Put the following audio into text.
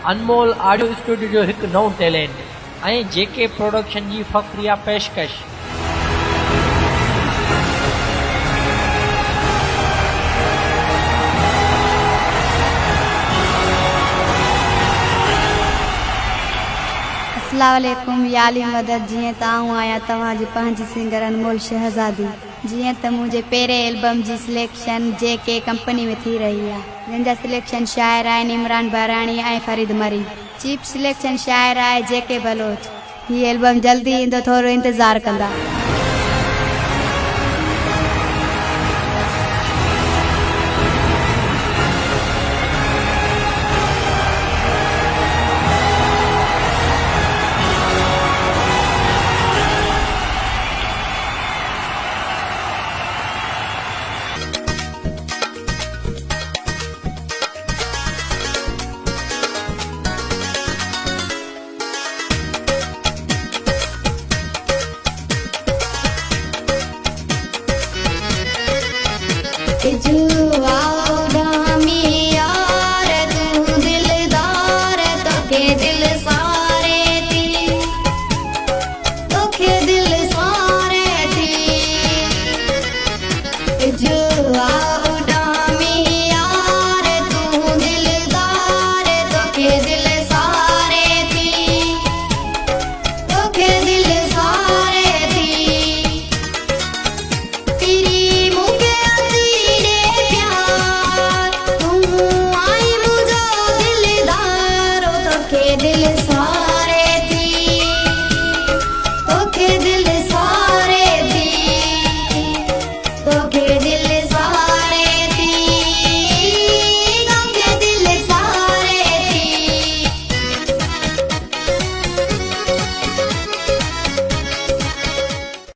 अनमोल audio studio जो एक नओं टैलेंट ऐं जेके प्रोडक्शन जी फ़ख्रिया पेशकश। अस्सलाम वालेकुम याली मदद। जिए ताऊं आया तवाजी पंहिंजी सिंगर अनमोल शहजादी। जिए त मुझे पेरे एल्बम जी सिलेक्शन जेके कंपनी में थी रही है, जिनजा सिलेक्शन शायर आए इमरान बाराणी ऐं फरीद मरी। चीफ सिलेक्शन शायर आए जेके बलोच। ही एल्बम जल्दी ईंदो, थोरो इंतजार कंदा।